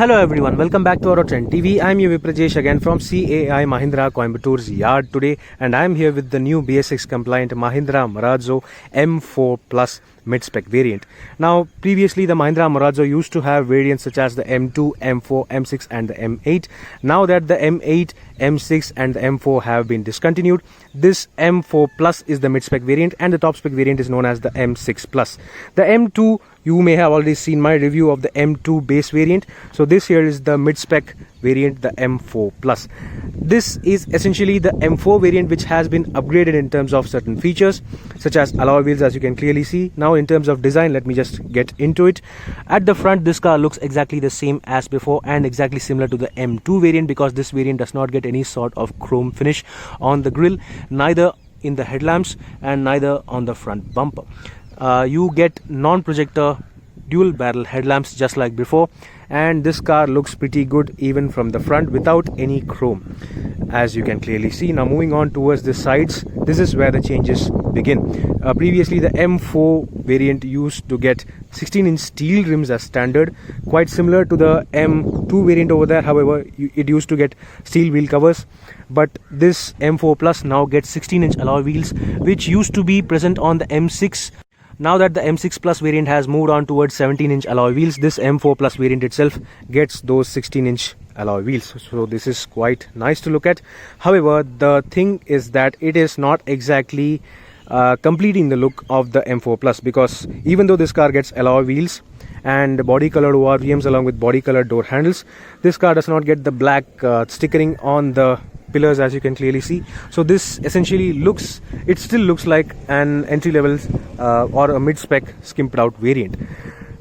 Hello everyone, welcome back to AutoTrendTV. I'm your VIPRAAJESHNG again from CAIMAHINDRA Coimbatore yard today, and I'm here with the new BS6 compliant Mahindra Marazzo M4 Plus mid-spec variant. Now previously the Mahindra Marazzo used to have variants such as the M2, M4, M6 and the M8. Now that the M8, M6 and the M4 have been discontinued, this M4 Plus is the mid-spec variant and the top spec variant is known as the M6 Plus. The M2, you may have already seen my review of the M2 base variant. So this here is the mid-spec variant, the M4 Plus. This is essentially the M4 variant which has been upgraded in terms of certain features such as alloy wheels, as you can clearly see. Now in terms of design, let me just get into it. At the front, this car looks exactly the same as before and exactly similar to the M2 variant, because this variant does not get any sort of chrome finish on the grille, neither in the headlamps and neither on the front bumper. You get non-projector dual barrel headlamps just like before, and this car looks pretty good even from the front without any chrome, as you can clearly see. Now moving on towards the sides, this is where the changes begin. Previously the M4 variant used to get 16-inch steel rims as standard, quite similar to the M2 variant over there. However, it used to get steel wheel covers, but this M4 Plus now gets 16-inch alloy wheels, which used to be present on the M6. Now that the M6 Plus variant has moved on towards 17-inch alloy wheels, this M4 Plus variant itself gets those 16-inch alloy wheels. So this is quite nice to look at. However, the thing is that it is not exactly completing the look of the M4 Plus, because even though this car gets alloy wheels and body colored ORVMs along with body colored door handles, this car does not get the black stickering on the pillars, as you can clearly see. So this essentially still looks like an entry level or a mid-spec skimped out variant.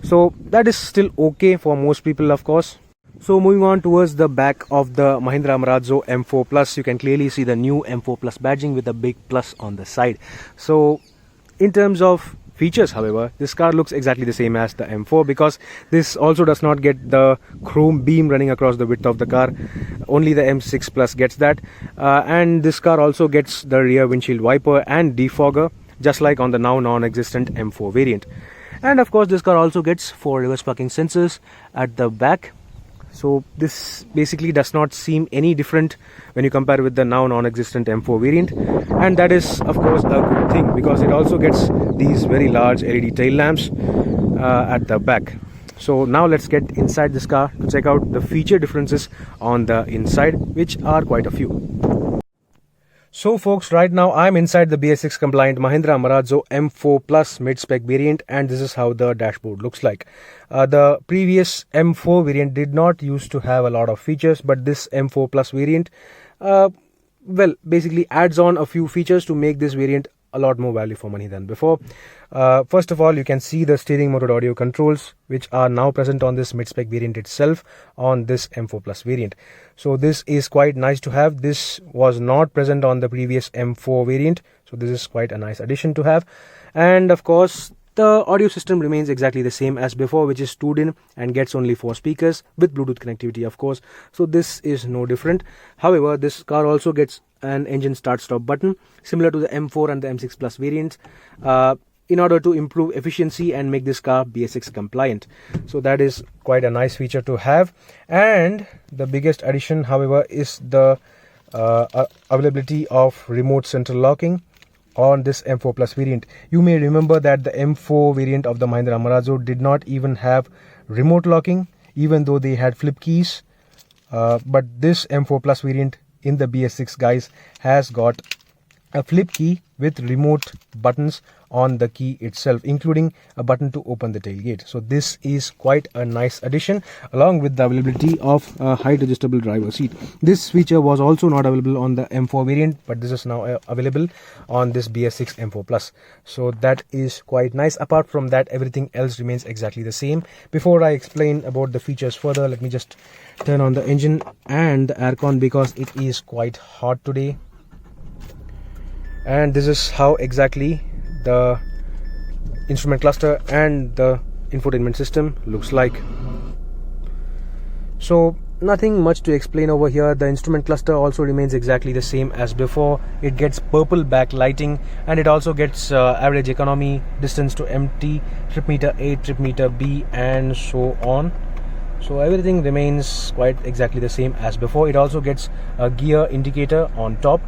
So that is still okay for most people, of course. So moving on towards the back of the Mahindra Marazzo M4 Plus, you can clearly see the new M4 Plus badging with a big plus on the side. So in terms of features, however, this car looks exactly the same as the M4, because this also does not get the chrome beam running across the width of the car. Only the M6 Plus gets that, and this car also gets the rear windshield wiper and defogger, just like on the now non-existent M4 variant. And of course this car also gets 4 reverse parking sensors at the back. So this basically does not seem any different when you compare with the now non-existent M4 variant, and that is of course a good thing, because it also gets these very large LED tail lamps at the back. So now let's get inside this car to check out the feature differences on the inside, which are quite a few. So folks, right now I'm inside the BS6 compliant Mahindra Marazzo M4 Plus mid-spec variant, and this is how the dashboard looks like. The previous M4 variant did not used to have a lot of features, but this M4 Plus variant basically adds on a few features to make this variant a lot more value for money than before. First of all, you can see the steering mounted audio controls, which are now present on this mid-spec variant itself on this M4 Plus variant. So this is quite nice to have. This was not present on the previous M4 variant, so this is quite a nice addition to have. And of course the audio system remains exactly the same as before, which is 2-in and gets only 4 speakers with Bluetooth connectivity, of course. So this is no different. However, this car also gets an engine start-stop button similar to the M4 and the M6 Plus variants, in order to improve efficiency and make this car BS6 compliant. So that is quite a nice feature to have. And the biggest addition, however, is the availability of remote central locking on this M4 Plus variant. You may remember that the M4 variant of the Mahindra Marazzo did not even have remote locking, even though they had flip keys. But this M4 Plus variant in the BS6, guys, has got a flip key with remote buttons on the key itself, including a button to open the tailgate. So this is quite a nice addition, along with the availability of a height adjustable driver seat. This feature was also not available on the M4 variant, but this is now available on this BS6 M4 Plus. So that is quite nice. Apart from that, everything else remains exactly the same. Before I explain about the features further, let me just turn on the engine and the aircon, because it is quite hot today. And this is how exactly the instrument cluster and the infotainment system looks like. So nothing much to explain over here. The instrument cluster also remains exactly the same as before. It gets purple backlighting, and it also gets average economy, distance to empty, trip meter A, trip meter B, and so on. So everything remains quite exactly the same as before. It also gets a gear indicator on top.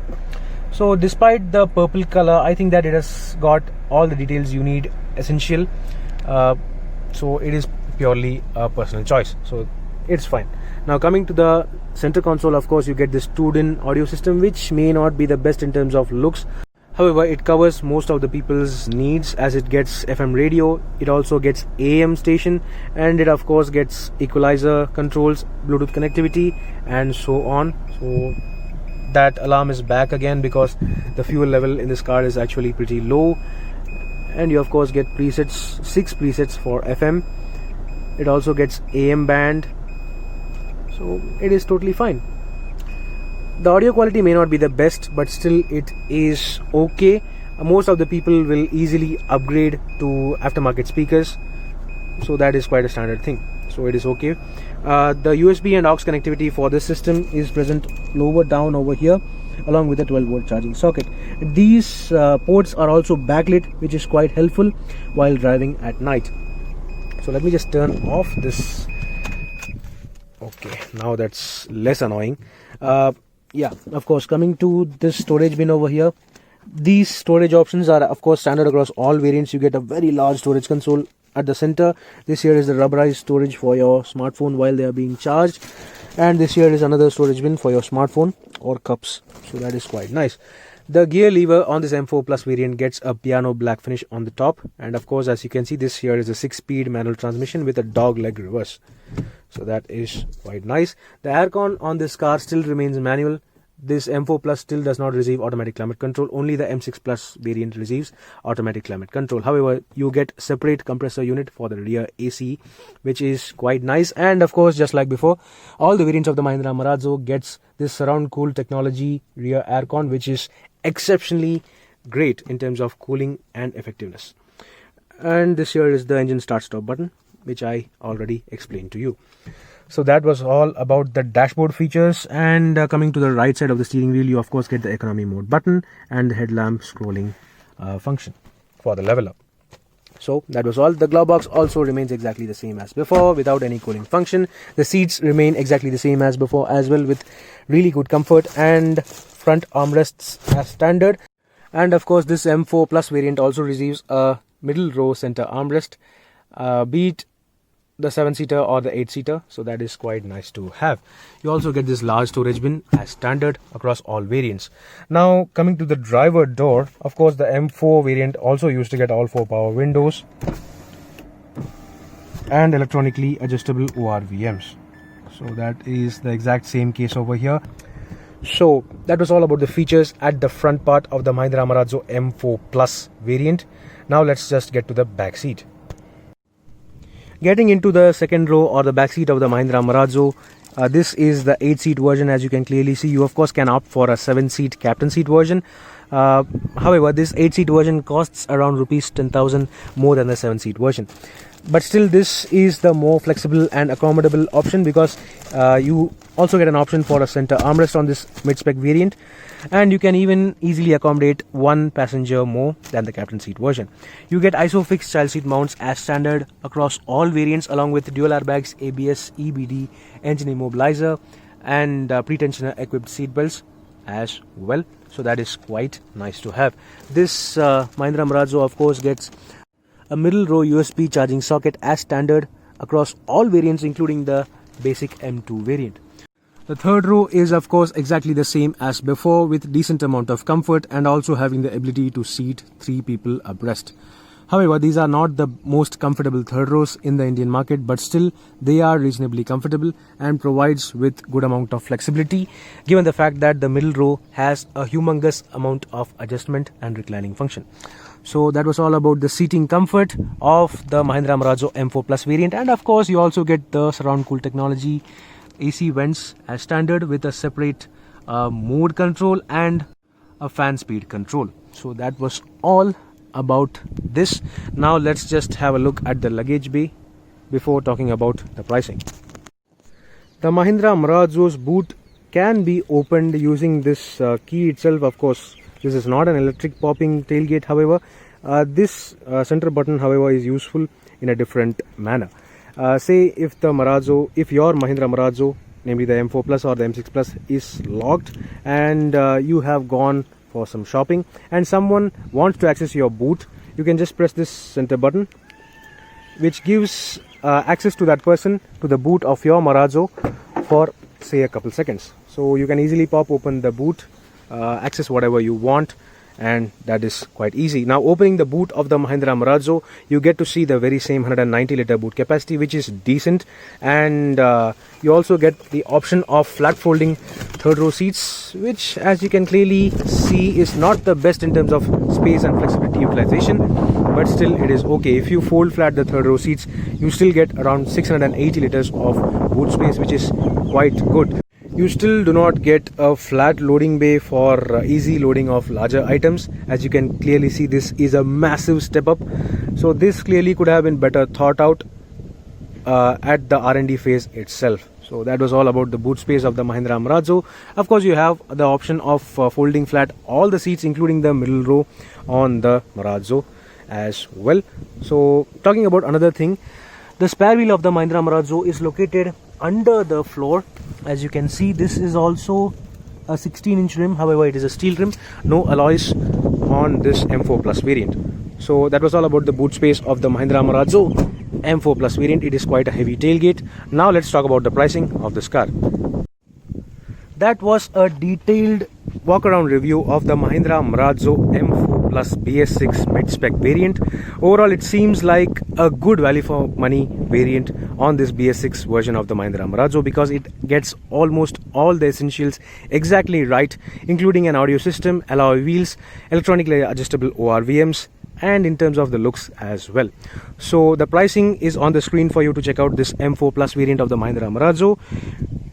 So despite the purple color, I think that it has got all the details you need essential. So it is purely a personal choice, so it's fine. Now coming to the center console, of course you get this tuned-in audio system, which may not be the best in terms of looks. However, it covers most of the people's needs, as it gets FM radio, it also gets AM station, and it of course gets equalizer controls, Bluetooth connectivity, and so on. So that alarm is back again because the fuel level in this car is actually pretty low. And you of course get presets, 6 presets for FM. It also gets AM band, so it is totally fine. The audio quality may not be the best, but still it is okay. Most of the people will easily upgrade to aftermarket speakers, so that is quite a standard thing, so it is okay. The USB and aux connectivity for this system is present lower down over here, along with a 12-volt charging socket. These ports are also backlit, which is quite helpful while driving at night. So let me just turn off this. Okay, now that's less annoying. Yeah, of course, coming to this storage bin over here, these storage options are of course standard across all variants. You get a very large storage console at the center. This here is the rubberized storage for your smartphone while they are being charged, and this here is another storage bin for your smartphone or cups, so that is quite nice. The gear lever on this M4 Plus variant gets a piano black finish on the top, and of course, as you can see, this here is a 6-speed manual transmission with a dog leg reverse, so that is quite nice. The aircon on this car still remains manual. This M4 Plus still does not receive automatic climate control. Only the M6 Plus variant receives automatic climate control. However, you get separate compressor unit for the rear AC, which is quite nice. And of course, just like before, all the variants of the Mahindra Marazzo gets this surround cool technology rear aircon, which is exceptionally great in terms of cooling and effectiveness. And this here is the engine start stop button, which I already explained to you. So that was all about the dashboard features. And coming to the right side of the steering wheel, you of course get the economy mode button and the headlamp scrolling function for the level up. So that was all. The glove box also remains exactly the same as before without any cooling function. The seats remain exactly the same as before as well, with really good comfort, and front armrests as standard. And of course, this M4 Plus variant also receives a middle row center armrest, be it the 7-seater or the 8-seater, so that is quite nice to have. You also get this large storage bin as standard across all variants. Now coming to the driver door, of course the M4 variant also used to get all 4 power windows and electronically adjustable ORVMs, so that is the exact same case over here. So that was all about the features at the front part of the Mahindra Marazzo M4 Plus variant. Now let's just get to the back seat. Getting into the second row or the back seat of the Mahindra Marazzo, this is the 8-seat version. As you can clearly see, you of course can opt for a 7-seat captain seat version. However, this 8-seat version costs around rupees 10,000 more than the 7-seat version. But still, this is the more flexible and accommodable option, because you also get an option for a center armrest on this mid-spec variant, and you can even easily accommodate 1 passenger more than the captain seat version. You get ISOFIX child seat mounts as standard across all variants, along with dual airbags, ABS, EBD, engine immobilizer, and pre-tensioner equipped seat belts as well. So that is quite nice to have. This Mahindra Marazzo of course gets a middle row USB charging socket as standard across all variants, including the basic M2 variant. The third row is of course exactly the same as before, with decent amount of comfort and also having the ability to seat 3 people abreast. However, these are not the most comfortable third rows in the Indian market, but still they are reasonably comfortable and provides with good amount of flexibility, given the fact that the middle row has a humongous amount of adjustment and reclining function. So that was all about the seating comfort of the Mahindra Marazzo M4 Plus variant. And of course, you also get the surround cool technology, AC vents as standard, with a separate mode control and a fan speed control. So that was all about this. Now let's just have a look at the luggage bay before talking about the pricing. The Mahindra Marazzo's boot can be opened using this key itself. Of course, this is not an electric popping tailgate. However, this center button, however, is useful in a different manner. Say if your Mahindra Marazzo, namely the M4 Plus or the M6 Plus, is locked, and you have gone for some shopping and someone wants to access your boot, you can just press this center button, which gives access to that person to the boot of your Marazzo for say a couple seconds. So you can easily pop open the boot, access whatever you want, and that is quite easy. Now, opening the boot of the Mahindra Marazzo, you get to see the very same 190 liter boot capacity, which is decent, and you also get the option of flat folding third row seats, which, as you can clearly see, is not the best in terms of space and flexibility utilization, but still it is okay. If you fold flat the third row seats, you still get around 680 liters of boot space, which is quite good. You still do not get a flat loading bay for easy loading of larger items. As you can clearly see, this is a massive step up. So this clearly could have been better thought out at the R&D phase itself. So that was all about the boot space of the Mahindra Marazzo. Of course, you have the option of folding flat all the seats, including the middle row on the Marazzo as well. So talking about another thing, the spare wheel of the Mahindra Marazzo is located under the floor. As you can see, this is also a 16-inch rim, however it is a steel rim, no alloys on this M4 Plus variant. So that was all about the boot space of the Mahindra Marazzo M4 Plus variant. It is quite a heavy tailgate. Now let's talk about the pricing of this car. That was a detailed walk-around review of the Mahindra Marazzo M4 Plus BS6 mid-spec variant. Overall, it seems like a good value for money variant on this BS6 version of the Mahindra Marazzo, because it gets almost all the essentials exactly right, including an audio system, alloy wheels, electronically adjustable ORVMs, and in terms of the looks as well. So the pricing is on the screen for you to check out this M4 Plus variant of the Mahindra Marazzo.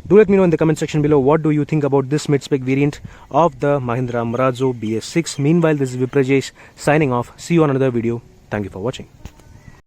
Do let me know in the comment section below what do you think about this mid-spec variant of the Mahindra Marazzo BS6. Meanwhile, this is VIPRAAJESH signing off. See you on another video. Thank you for watching.